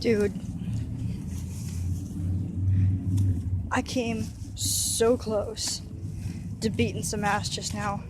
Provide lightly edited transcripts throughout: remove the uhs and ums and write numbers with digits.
Dude, I came so close to beating some ass just now.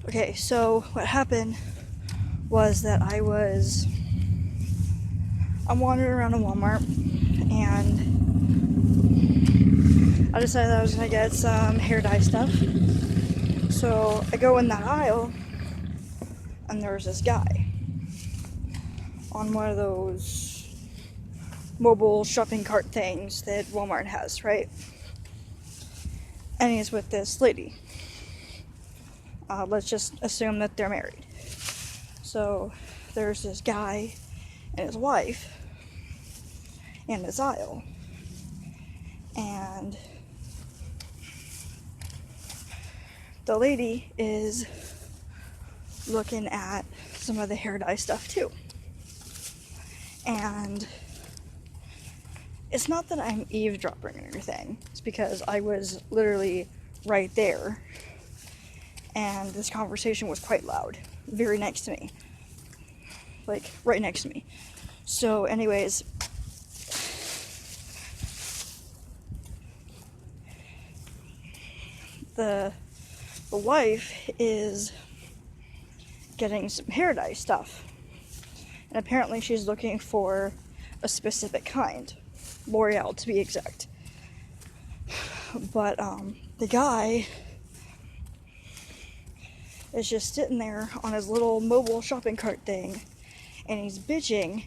Okay, so what happened was that I'm wandering around a Walmart and I decided that I was gonna get some hair dye stuff. So I go in that aisle and there's this guy on one of those mobile shopping cart things that Walmart has, right? And he's with this lady. Let's just assume that they're married. So there's this guy and his wife in this aisle. And the lady is looking at some of the hair dye stuff too. And it's not that I'm eavesdropping or anything. It's because I was literally right there. And this conversation was quite loud. Very next to me. Like, right next to me. So, anyways, the wife is getting some hair dye stuff. And apparently she's looking for a specific kind. L'Oreal, to be exact. But, the guy is just sitting there on his little mobile shopping cart thing, and he's bitching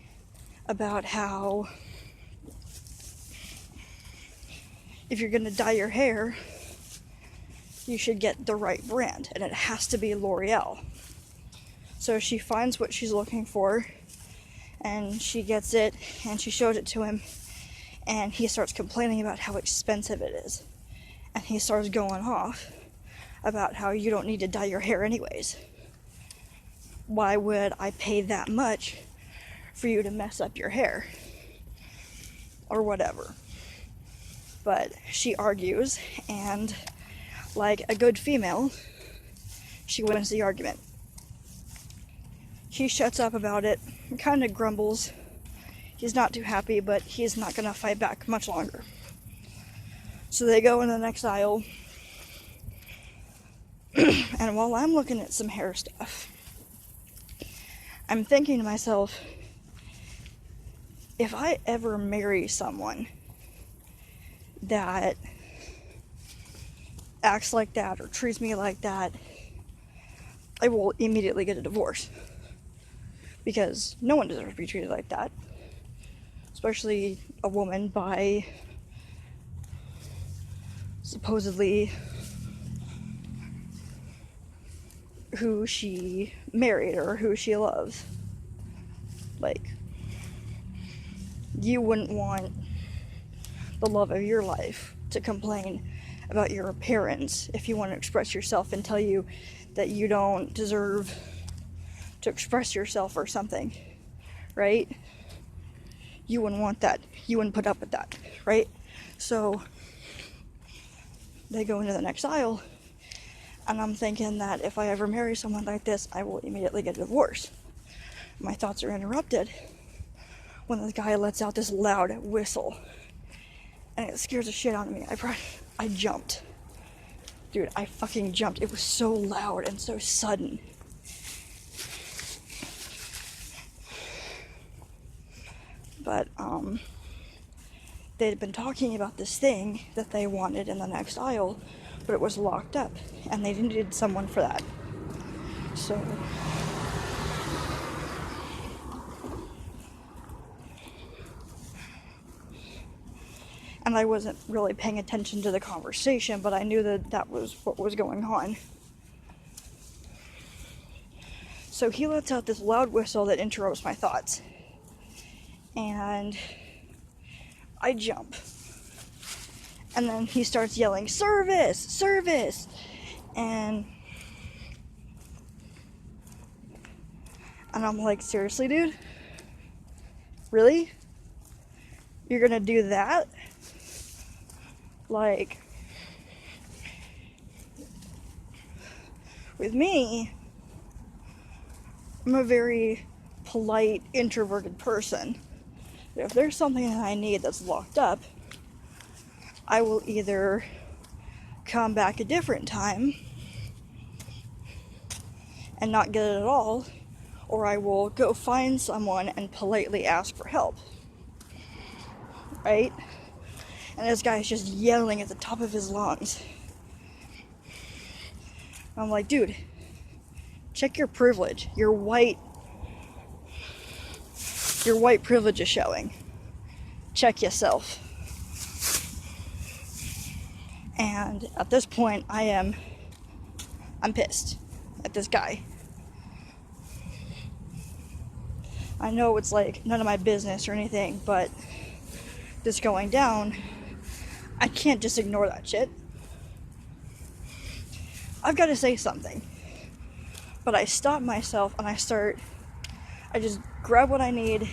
about how if you're gonna dye your hair, you should get the right brand, and it has to be L'Oreal. So she finds what she's looking for, and she gets it, and she shows it to him, and he starts complaining about how expensive it is. And he starts going off about how you don't need to dye your hair anyways. Why would I pay that much for you to mess up your hair? Or whatever. But she argues, and like a good female, she wins the argument. He shuts up about it, kind of grumbles. He's not too happy, but he's not gonna fight back much longer. So they go in the next aisle, and while I'm looking at some hair stuff, I'm thinking to myself, if I ever marry someone that acts like that or treats me like that, I will immediately get a divorce. Because no one deserves to be treated like that. Especially a woman by supposedly who she married or who she loves. Like, you wouldn't want the love of your life to complain about your appearance if you want to express yourself and tell you that you don't deserve to express yourself or something, right? You wouldn't want that. You wouldn't put up with that, right? So they go into the next aisle, and I'm thinking that if I ever marry someone like this, I will immediately get a divorce. My thoughts are interrupted when the guy lets out this loud whistle, and it scares the shit out of me. I jumped. Dude, I fucking jumped. It was so loud and so sudden. But, they'd been talking about this thing that they wanted in the next aisle, but it was locked up, and they needed someone for that. So, and I wasn't really paying attention to the conversation, but I knew that that was what was going on. So he lets out this loud whistle that interrupts my thoughts. And I jump. And then he starts yelling, "Service! Service!" And I'm like, seriously, dude? Really? You're gonna do that? Like, with me, I'm a very polite, introverted person. If there's something that I need that's locked up, I will either come back a different time and not get it at all, or I will go find someone and politely ask for help. Right? And this guy's just yelling at the top of his lungs. I'm like, dude, check your privilege. Your white privilege is showing. Check yourself. And at this point, I'm pissed at this guy. I know it's like none of my business or anything, but this going down, I can't just ignore that shit. I've got to say something. But I stop myself and I just grab what I need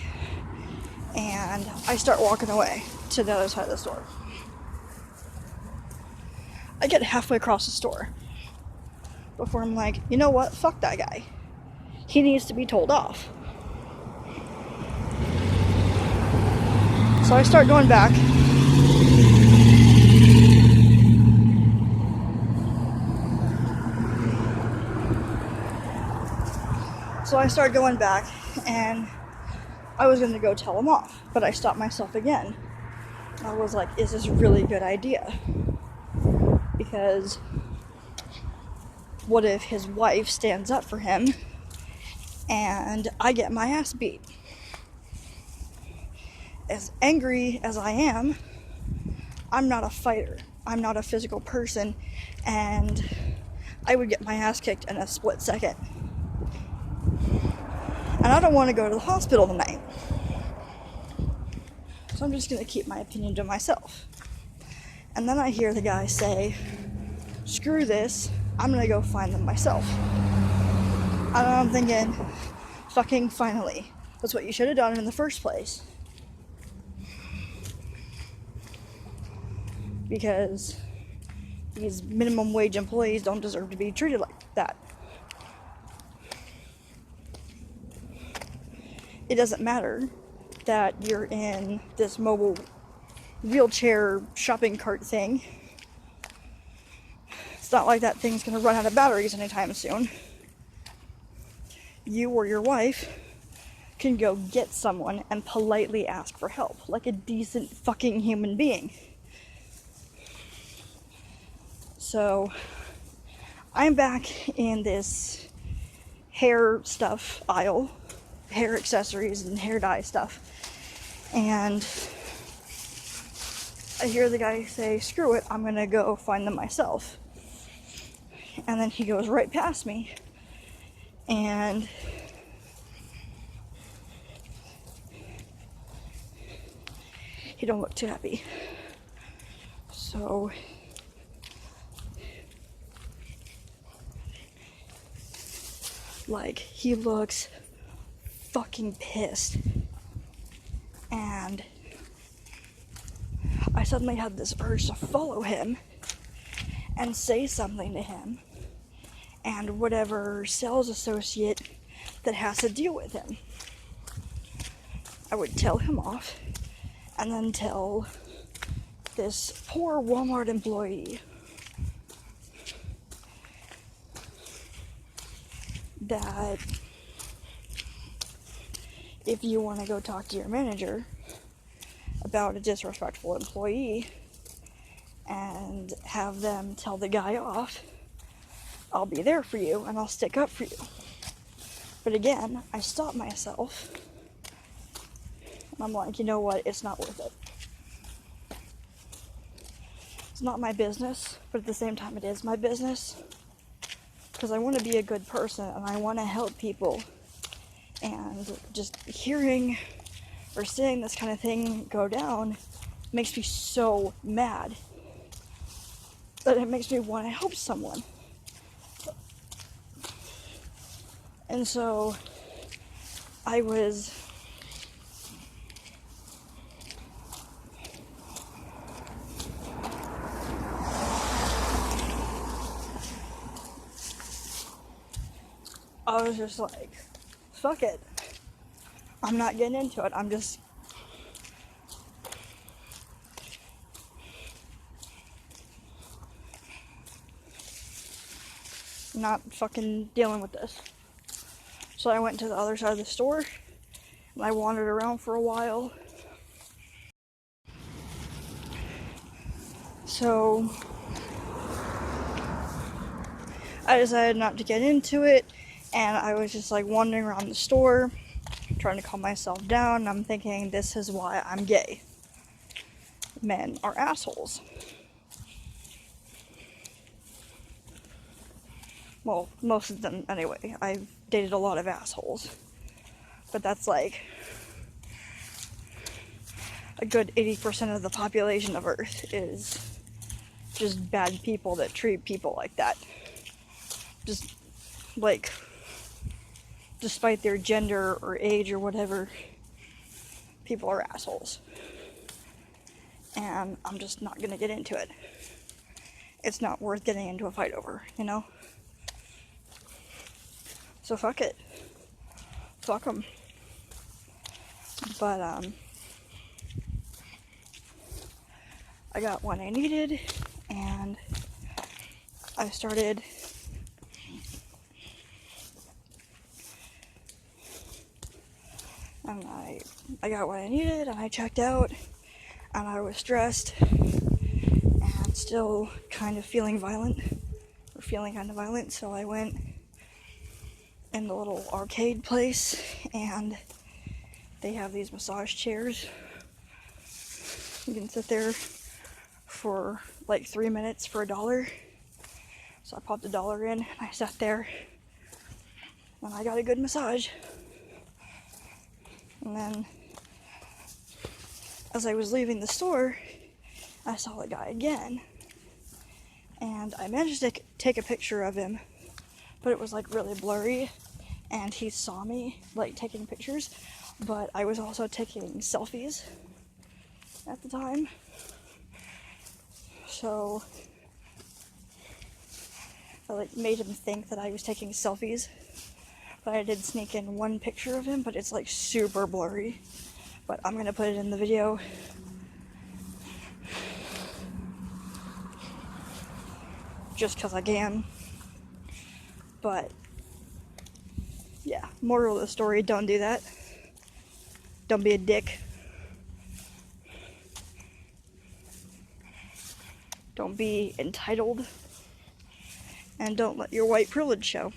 and I start walking away to the other side of the store. I get halfway across the store before I'm like, you know what? Fuck that guy. He needs to be told off. So I start going back. And I was going to go tell him off, but I stopped myself again. I was like, is this really a good idea? Because what if his wife stands up for him and I get my ass beat? As angry as I am, I'm not a fighter. I'm not a physical person, and I would get my ass kicked in a split second. And I don't want to go to the hospital tonight. So I'm just going to keep my opinion to myself. And then I hear the guy say, screw this, I'm going to go find them myself. And I'm thinking, fucking finally. That's what you should have done in the first place. Because these minimum wage employees don't deserve to be treated like that. It doesn't matter that you're in this mobile wheelchair shopping cart thing. It's not like that thing's gonna run out of batteries anytime soon. You or your wife can go get someone and politely ask for help, like a decent fucking human being. So, I'm back in this hair stuff aisle, hair accessories and hair dye stuff, and I hear the guy say, screw it, I'm gonna go find them myself. And then he goes right past me, and he don't look too happy. So like, he looks fucking pissed. And I suddenly had this urge to follow him and say something to him and whatever sales associate that has to deal with him. I would tell him off and then tell this poor Walmart employee that if you want to go talk to your manager about a disrespectful employee and have them tell the guy off, I'll be there for you and I'll stick up for you. But again, I stop myself and I'm like, you know what, it's not worth it. It's not my business, but at the same time it is my business. Because I want to be a good person and I want to help people. And just hearing or seeing this kind of thing go down makes me so mad that it makes me want to help someone. And so I was just like, fuck it. I'm not getting into it. I'm just not fucking dealing with this. So I went to the other side of the store and I wandered around for a while. So I decided not to get into it, and I was just like wandering around the store trying to calm myself down, and I'm thinking, this is why I'm gay. Men are assholes. Well, most of them anyway. I've dated a lot of assholes. But that's like a good 80% of the population of Earth is just bad people that treat people like that. Just like, despite their gender or age or whatever, people are assholes. And I'm just not gonna get into it. It's not worth getting into a fight over, you know? So fuck it. Fuck them. But, I got what I needed, and I started and I got what I needed, and I checked out, and I was stressed and still kind of feeling kind of violent, so I went in the little arcade place, and they have these massage chairs. You can sit there for like 3 minutes for $1. So I popped $1 in, and I sat there, and I got a good massage. And then, as I was leaving the store, I saw the guy again, and I managed to take a picture of him, but it was like really blurry, and he saw me like taking pictures, but I was also taking selfies at the time, so I like made him think that I was taking selfies. But I did sneak in one picture of him, but it's like super blurry. But I'm gonna put it in the video. Just because I can. But yeah, moral of the story, don't do that. Don't be a dick. Don't be entitled. And don't let your white privilege show.